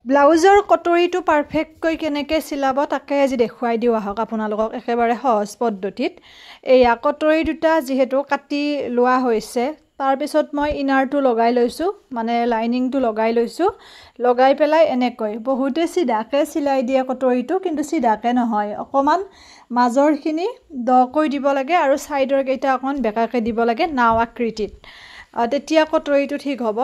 ব্লাউজৰ কটৰিটো পাৰফেক্টকৈ কেনেকৈ চিলাব তাকে আজি দেখুৱাই দিওঁ আহক আপোনালোকক একেবাৰে সহজ পদ্ধতিত। এয়া কটৰি দুটা যিহেতু কাটি লোৱা হৈছে, তাৰপিছত মই ইনাৰটো লগাই লৈছোঁ, মানে লাইনিংটো লগাই লৈছোঁ। লগাই পেলাই এনেকৈ বহুতে চিধাকৈ চিলাই দিয়ে কটৰিটো, কিন্তু চিধাকৈ নহয়, অকণমান মাজৰখিনি দকৈ দিব লাগে আৰু ছাইডৰ কেইটা অকণমান বেঁকাকৈ দিব লাগে নাও আকৃতিত, তেতিয়া কটৰিটো ঠিক হ'ব।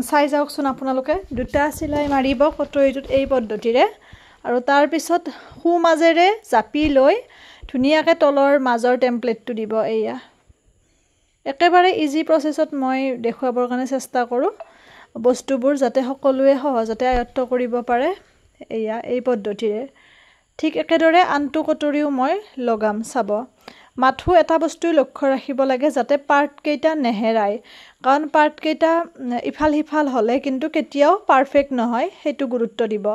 চাই যাওকচোন আপোনালোকে, দুটা চিলাই মাৰিব কটৰিটোত এই পদ্ধতিৰে, আৰু তাৰপিছত সোঁ মাজেৰে জাপি লৈ ধুনীয়াকৈ তলৰ মাজৰ টেম্পলেটটো দিব। এয়া একেবাৰে ইজি প্ৰচেছত মই দেখুৱাবৰ কাৰণে চেষ্টা কৰোঁ বস্তুবোৰ, যাতে সকলোৱে সহজতে আয়ত্ব কৰিব পাৰে। এয়া এই পদ্ধতিৰে ঠিক একেদৰে আনটো কটৰিও মই লগাম। চাব, মাথো এটা বস্তু লক্ষ্য ৰাখিব লাগে যাতে পাৰ্টকেইটা নেহেৰায়, কাৰণ পাৰ্টকেইটা ইফাল সিফাল হ'লে কিন্তু কেতিয়াও পাৰফেক্ট নহয়, সেইটো গুৰুত্ব দিব।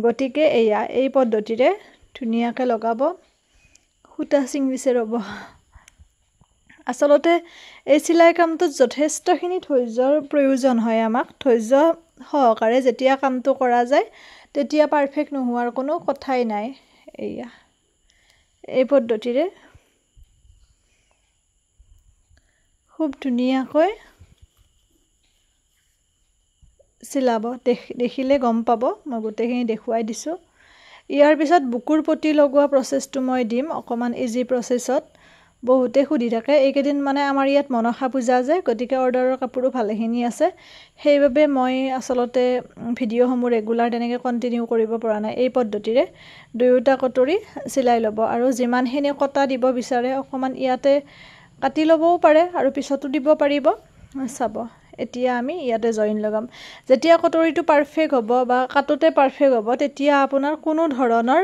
গতিকে এয়া এই পদ্ধতিৰে ধুনীয়াকৈ লগাব। সূতা ছিঙিছে ৰ'ব। আচলতে এই চিলাই কামটোত যথেষ্টখিনি ধৈৰ্যৰ প্ৰয়োজন হয়। আমাক ধৈৰ্য সহকাৰে যেতিয়া কামটো কৰা যায় তেতিয়া পাৰফেক্ট নোহোৱাৰ কোনো কথাই নাই। এয়া এই পদ্ধতিৰে খুব ধুনীয়াকৈ চিলাব। দেখিলে গম পাব, মই গোটেইখিনি দেখুৱাই দিছোঁ। ইয়াৰ পিছত বুকুৰ পটি লগোৱা প্ৰচেছটো মই দিম অকণমান ইজি প্ৰচেছত। বহুতে সুধি থাকে, এইকেইদিন মানে আমাৰ ইয়াত মনসা পূজা যে, গতিকে অৰ্ডাৰৰ কাপোৰো ভালেখিনি আছে, সেইবাবে মই আচলতে ভিডিঅ'সমূহ ৰেগুলাৰ তেনেকৈ কণ্টিনিউ কৰিব পৰা নাই। এই পদ্ধতিৰে দুয়োটা কটৰি চিলাই ল'ব, আৰু যিমানখিনি কটা দিব বিচাৰে অকণমান ইয়াতে কাটি ল'বও পাৰে আৰু পিছতো দিব পাৰিব। চাব, এতিয়া আমি ইয়াতে জইন লগাম। যেতিয়া কটৰিটো পাৰফেক্ট হ'ব বা কাটোতে পাৰফেক্ট হ'ব, তেতিয়া আপোনাৰ কোনো ধৰণৰ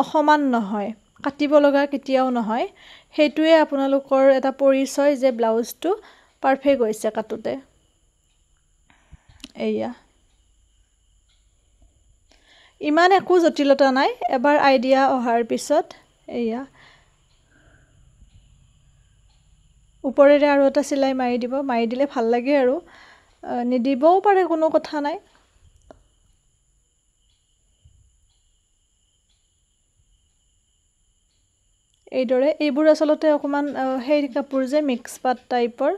অসমান নহয়, কাটিব লগা কেতিয়াও নহয়। সেইটোৱে আপোনালোকৰ এটা পৰিচয় যে ব্লাউজটো পাৰফেক্ট হৈছে কাটোতে। এয়া ইমান একো জটিলতা নাই, এবাৰ আইডিয়া অহাৰ পিছত। এয়া ওপৰেৰে আৰু এটা চিলাই মাৰি দিব, মাৰি দিলে ভাল লাগে, আৰু নিদিবও পাৰে, কোনো কথা নাই। এইদৰে এইবোৰ আচলতে অকণমান সেই কাপোৰ যে মিক্স পাট টাইপৰ,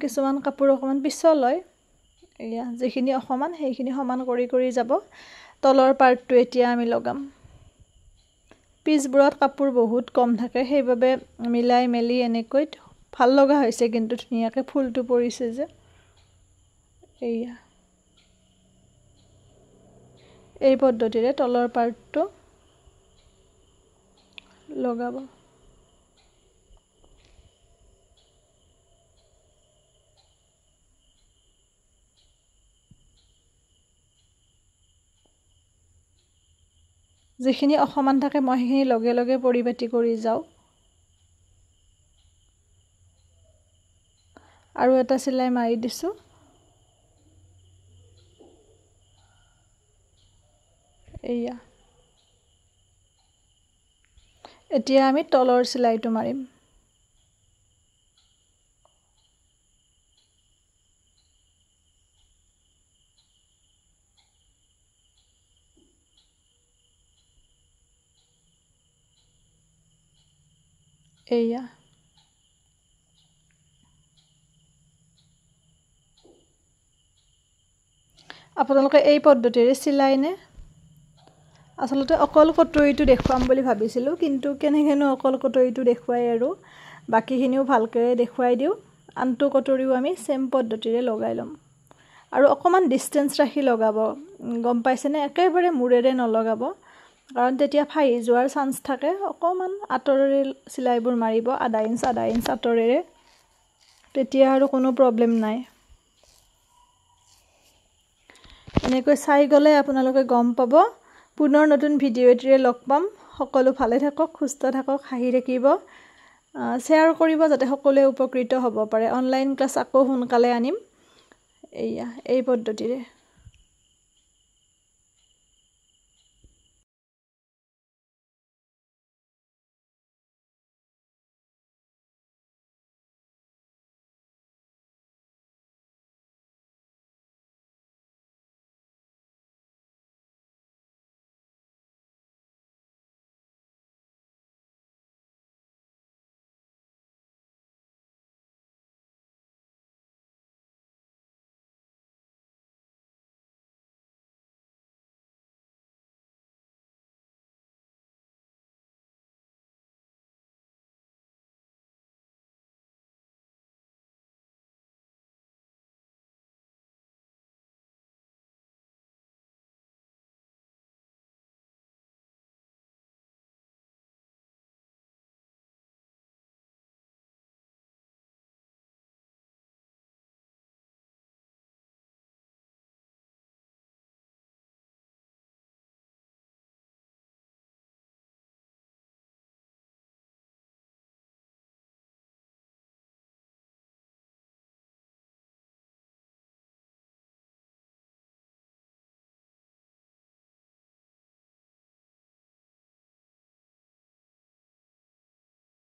কিছুমান কাপোৰ অকণমান পিছল হয়। এয়া যিখিনি অকণমান সেইখিনি সমান কৰি কৰি যাব। তলৰ পাৰ্টটো এতিয়া আমি লগাম। পিছবোৰত কাপোৰ বহুত কম থাকে, সেইবাবে মিলাই মেলি এনেকৈ ভাল লগা হৈছে, কিন্তু ধুনীয়াকৈ ফুলটো পৰিছে যে। এয়া এই পদ্ধতিৰে তলৰ পাৰ্টটো লগাব। যিখিনি অসমান থাকে মই সেইখিনি লগে লগে পৰিপাটি কৰি যাওঁ। আৰু এটা চিলাই মাৰি দিছোঁ। এয়া এতিয়া আমি তলৰ চিলাইটো মাৰিম। এয়া আপোনালোকে এই পদ্ধতিৰে চিলাইনে? আচলতে অকল কটৰিটো দেখুৱাম বুলি ভাবিছিলোঁ, কিন্তু কেনেকৈনো অকল কটৰিটো দেখুৱাই, আৰু বাকীখিনিও ভালকৈ দেখুৱাই দিওঁ। আনটো কটৰিও আমি চেম পদ্ধতিৰে লগাই ল'ম, আৰু অকণমান ডিষ্টেঞ্চ ৰাখি লগাব, গম পাইছেনে? একেবাৰে মূৰেৰে নলগাব, কাৰণ তেতিয়া ফাহি যোৱাৰ চান্স থাকে। অকণমান আঁতৰেৰে চিলাইবোৰ মাৰিব, আধা ইঞ্চ আঁতৰেৰে, তেতিয়া আৰু কোনো প্ৰব্লেম নাই। এনেকৈ চাই গ'লে আপোনালোকে গম পাব। পুনৰ নতুন ভিডিঅ' এটিৰে লগ পাম। সকলো ভালে থাকক, সুস্থ থাকক, হাঁহি থাকিব, শ্বেয়াৰ কৰিব যাতে সকলোৱে উপকৃত হ'ব পাৰে। অনলাইন ক্লাছ আকৌ সোনকালে আনিম। এয়া এই পদ্ধতিৰে